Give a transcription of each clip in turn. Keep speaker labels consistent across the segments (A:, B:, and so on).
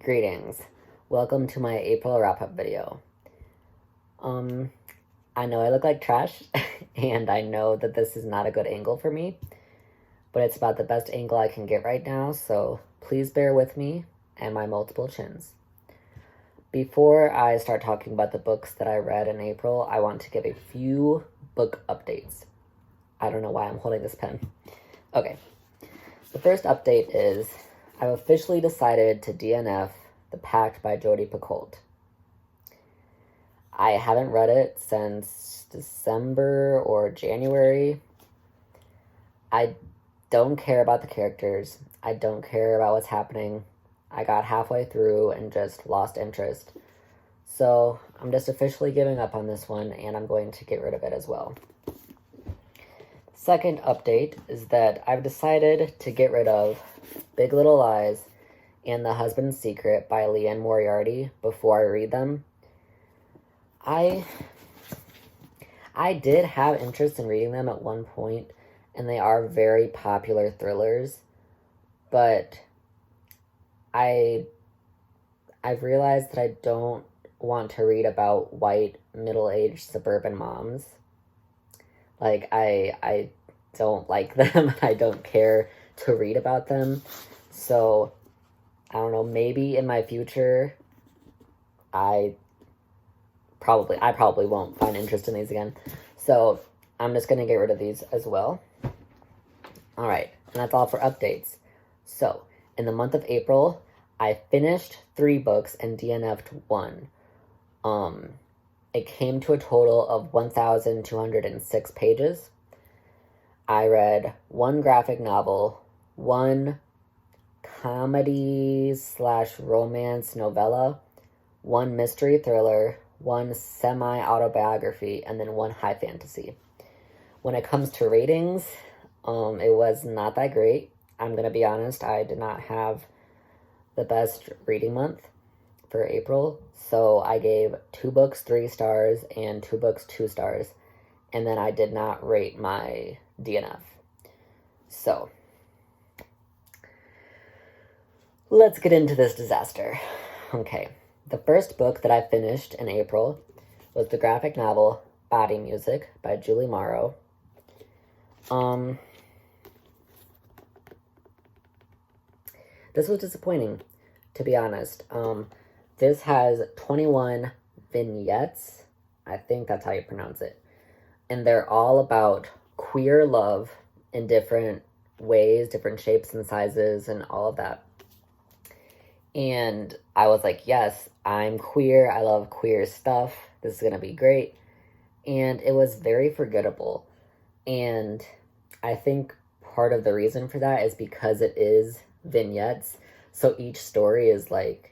A: Greetings. Welcome to my April wrap-up video. I know I look like trash, and I know that this is not a good angle for me, but it's about the best angle I can get right now, so please bear with me and my multiple chins. Before I start talking about the books that I read in April, I want to give a few book updates. I don't know why I'm holding this pen. Okay. The first update is I've officially decided to DNF The Pact by Jodi Picoult. I haven't read it since December or January. I don't care about the characters. I don't care about what's happening. I got halfway through and just lost interest. So I'm just officially giving up on this one, and I'm going to get rid of it as well. Second update is that I've decided to get rid of Big Little Lies and The Husband's Secret by Liane Moriarty before I read them. I did have interest in reading them at one point, and they are very popular thrillers, but I've realized that I don't want to read about white, middle-aged suburban moms. Like, I don't like them. I don't care to read about them. So, I don't know, maybe in my future, I probably won't find interest in these again. So, I'm just going to get rid of these as well. Alright, and that's all for updates. So, in the month of April, I finished 3 books and DNF'd 1. It came to a total of 1,206 pages. I read 1 graphic novel, 1 comedy/romance novella, 1 mystery thriller, 1 semi-autobiography, and then 1 high fantasy. When it comes to ratings, it was not that great. I'm going to be honest, I did not have the best reading month for April, so I gave 2 books 3 stars and 2 books 2 stars, and then I did not rate my DNF. So, let's get into this disaster. Okay, the first book that I finished in April was the graphic novel Body Music by Julie Morrow. This was disappointing, to be honest. This has 21 vignettes. I think that's how you pronounce it. And they're all about queer love in different ways, different shapes and sizes, and all of that. And I was like, yes, I'm queer. I love queer stuff. This is going to be great. And it was very forgettable. And I think part of the reason for that is because it is vignettes. So each story is like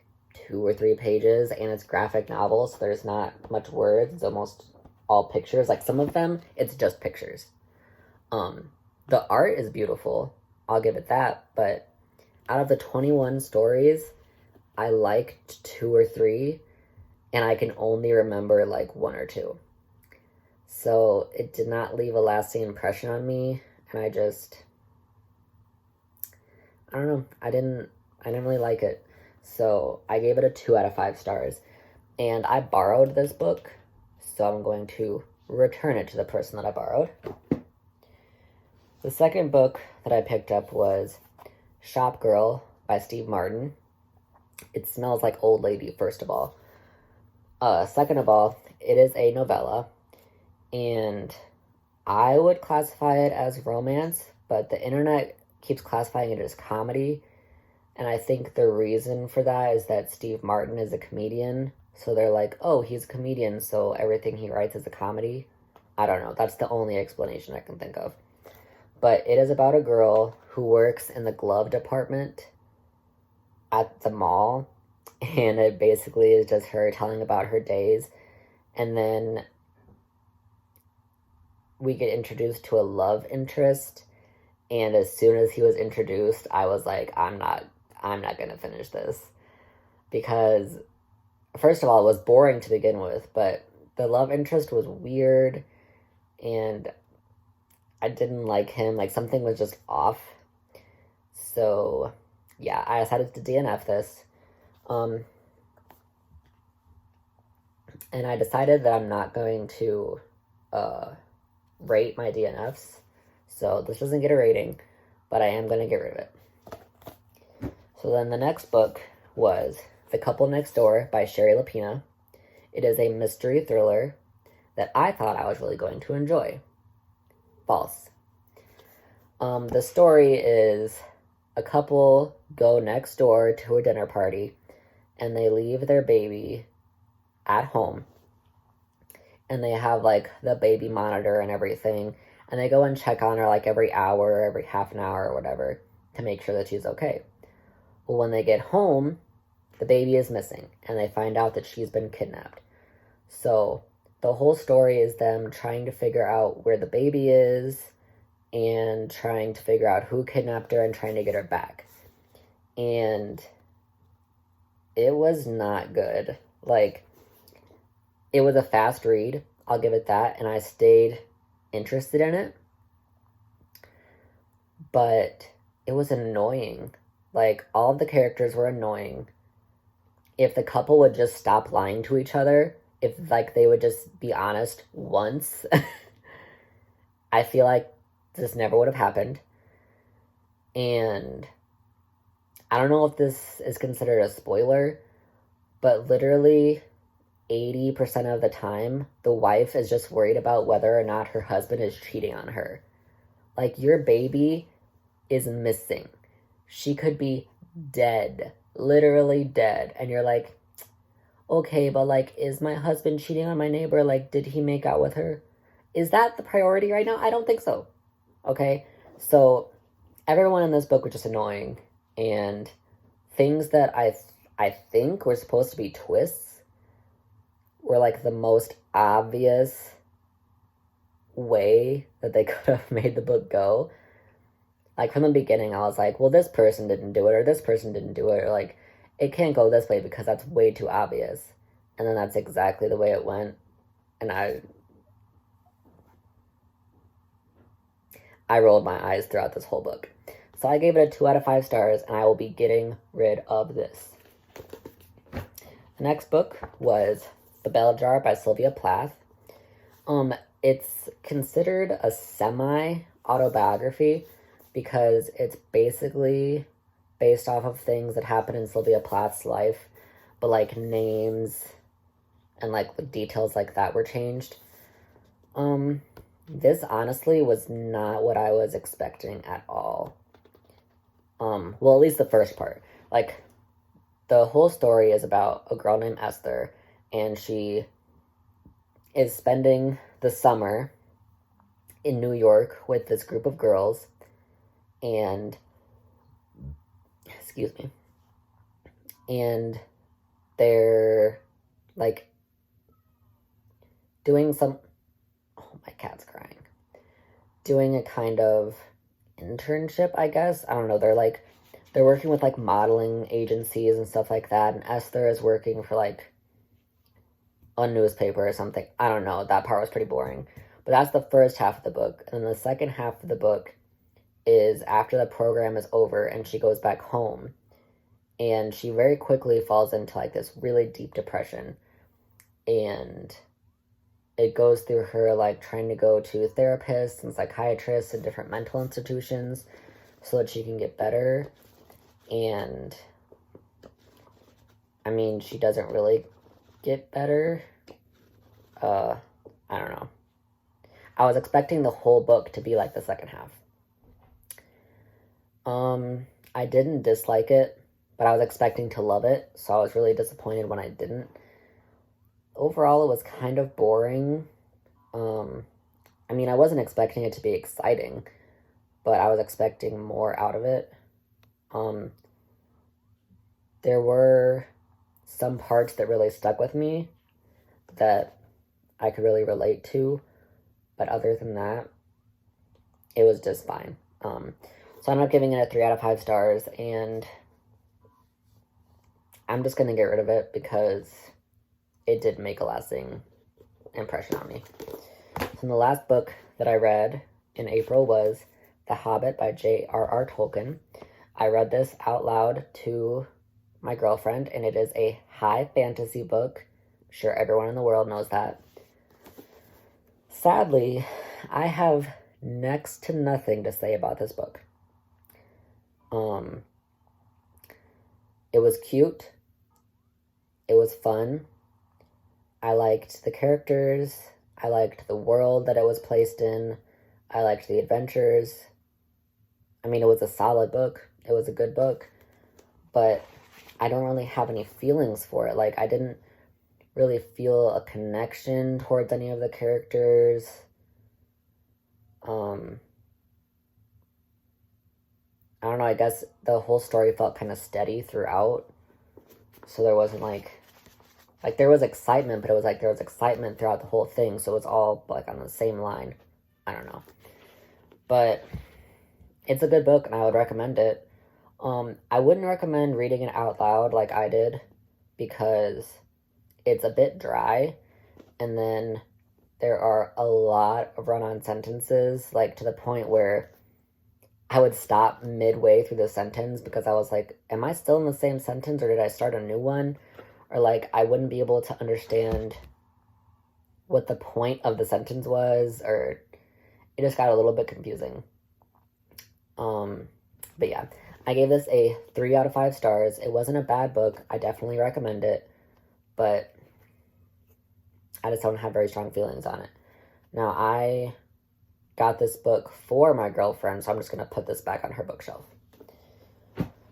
A: 2 or 3 pages, and it's graphic novels, so there's not much words. It's almost all pictures. Like, some of them, it's just pictures. The art is beautiful. I'll give it that. But out of the 21 stories, I liked 2 or 3, and I can only remember like 1 or 2. So it did not leave a lasting impression on me, and I don't know, I didn't really like it. So I gave it a 2 out of 5 stars. And I borrowed this book, so I'm going to return it to the person that I borrowed. The second book that I picked up was Shop Girl by Steve Martin. It smells like old lady, first of all. Second of all, it is a novella, and I would classify it as romance, but the internet keeps classifying it as comedy, and I think the reason for that is that Steve Martin is a comedian, so they're like, oh, he's a comedian, so everything he writes is a comedy. I don't know, that's the only explanation I can think of. But it is about a girl who works in the glove department at the mall, and it basically is just her telling about her days, and then we get introduced to a love interest, and as soon as he was introduced, I was like, I'm not gonna finish this, because first of all, it was boring to begin with, but the love interest was weird, and I didn't like him. Like, something was just off. So yeah, I decided to DNF this. And I decided that I'm not going to rate my DNFs. So this doesn't get a rating, but I am going to get rid of it. So then the next book was The Couple Next Door by Sherry Lapina. It is a mystery thriller that I thought I was really going to enjoy. False. The story is a couple go next door to a dinner party and they leave their baby at home. And they have like the baby monitor and everything. And they go and check on her like every hour, or every half an hour or whatever to make sure that she's okay. Well, when they get home, the baby is missing and they find out that she's been kidnapped. So the whole story is them trying to figure out where the baby is and trying to figure out who kidnapped her and trying to get her back. And it was not good. Like, it was a fast read, I'll give it that, and I stayed interested in it. But it was annoying. Like, all of the characters were annoying. If the couple would just stop lying to each other, if, like, they would just be honest once, I feel like this never would have happened. And I don't know if this is considered a spoiler, but literally 80% of the time, the wife is just worried about whether or not her husband is cheating on her. Like, your baby is missing. She could be dead. Literally dead. And you're like, okay, but like, is my husband cheating on my neighbor? Like, did he make out with her? Is that the priority right now? I don't think so. Okay? So, everyone in this book was just annoying. And things that I think were supposed to be twists were like the most obvious way that they could have made the book go. Like, from the beginning, I was like, well, this person didn't do it, or this person didn't do it, or like, it can't go this way because that's way too obvious. And then that's exactly the way it went. And I rolled my eyes throughout this whole book. So I gave it a 2 out of 5 stars, and I will be getting rid of this. The next book was The Bell Jar by Sylvia Plath. It's considered a semi-autobiography because it's basically based off of things that happened in Sylvia Plath's life, but like names and like the details like that were changed. This honestly was not what I was expecting at all. Well, at least the first part. Like, the whole story is about a girl named Esther, and she is spending the summer in New York with this group of girls, and, excuse me, and they're, like, doing some, oh, my cat's crying, doing a kind of internship, I guess. I don't know, they're working with, like, modeling agencies and stuff like that, and Esther is working for, like, a newspaper or something. I don't know, that part was pretty boring. But that's the first half of the book, and then the second half of the book is after the program is over and she goes back home, and she very quickly falls into, like, this really deep depression, and it goes through her, like, trying to go to therapists and psychiatrists and different mental institutions so that she can get better. And, I mean, she doesn't really get better. I don't know. I was expecting the whole book to be like the second half. I didn't dislike it, but I was expecting to love it, so I was really disappointed when I didn't. Overall, it was kind of boring. I mean, I wasn't expecting it to be exciting, but I was expecting more out of it. There were some parts that really stuck with me that I could really relate to, but other than that, it was just fine. So I'm not giving it a 3 out of 5 stars, and I'm just gonna get rid of it because it did make a lasting impression on me. So the last book that I read in April was The Hobbit by J.R.R. Tolkien. I read this out loud to my girlfriend, and it is a high fantasy book. I'm sure everyone in the world knows that. Sadly, I have next to nothing to say about this book. It was cute. It was fun. I liked the characters. I liked the world that it was placed in. I liked the adventures. I mean, it was a solid book. It was a good book. But I don't really have any feelings for it. Like, I didn't really feel a connection towards any of the characters. I don't know, I guess the whole story felt kind of steady throughout. So there wasn't like there was excitement, but it was like there was excitement throughout the whole thing. So it was all like on the same line. I don't know. But it's a good book and I would recommend it. I wouldn't recommend reading it out loud like I did because it's a bit dry. And then there are a lot of run-on sentences, like to the point where I would stop midway through the sentence because I was like, am I still in the same sentence or did I start a new one? Or like, I wouldn't be able to understand what the point of the sentence was, or it just got a little bit confusing. But yeah, I gave this a 3 out of 5 stars. It wasn't a bad book. I definitely recommend it, but I just don't have very strong feelings on it. Now, I got this book for my girlfriend, so I'm just going to put this back on her bookshelf.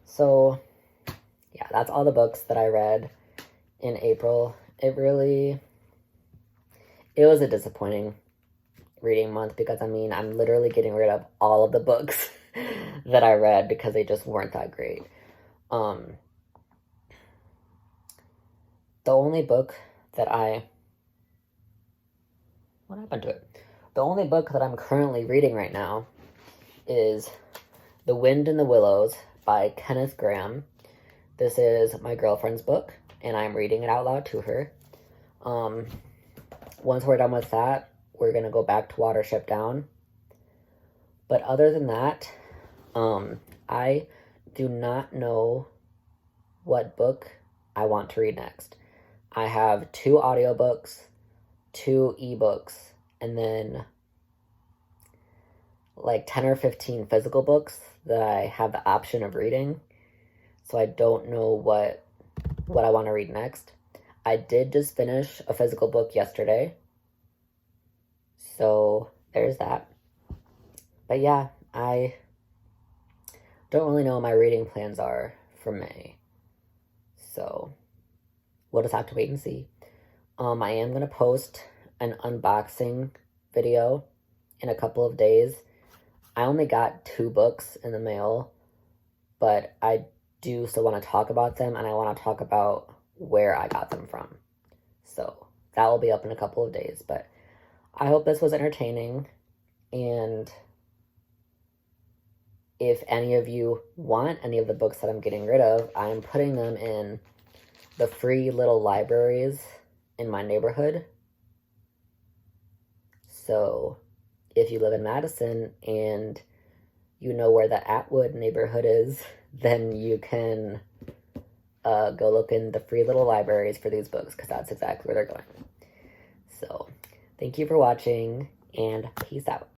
A: So, yeah, that's all the books that I read in April. It was a disappointing reading month because, I mean, I'm literally getting rid of all of the books that I read because they just weren't that great. The only book that what happened to it? The only book that I'm currently reading right now is The Wind in the Willows by Kenneth Grahame. This is my girlfriend's book, and I'm reading it out loud to her. Once we're done with that, we're going to go back to Watership Down. But other than that, I do not know what book I want to read next. I have 2 audiobooks, 2 ebooks, and then like 10 or 15 physical books that I have the option of reading. So I don't know what I want to read next. I did just finish a physical book yesterday. So there's that. But yeah, I don't really know what my reading plans are for May. So we'll just have to wait and see. I am going to post an unboxing video in a couple of days. I only got 2 books in the mail, but I do still want to talk about them, and I want to talk about where I got them from. So that will be up in a couple of days, but I hope this was entertaining, and if any of you want any of the books that I'm getting rid of, I'm putting them in the free little libraries in my neighborhood. So if you live in Madison and you know where the Atwood neighborhood is, then you can go look in the free little libraries for these books, because that's exactly where they're going. So thank you for watching, and peace out.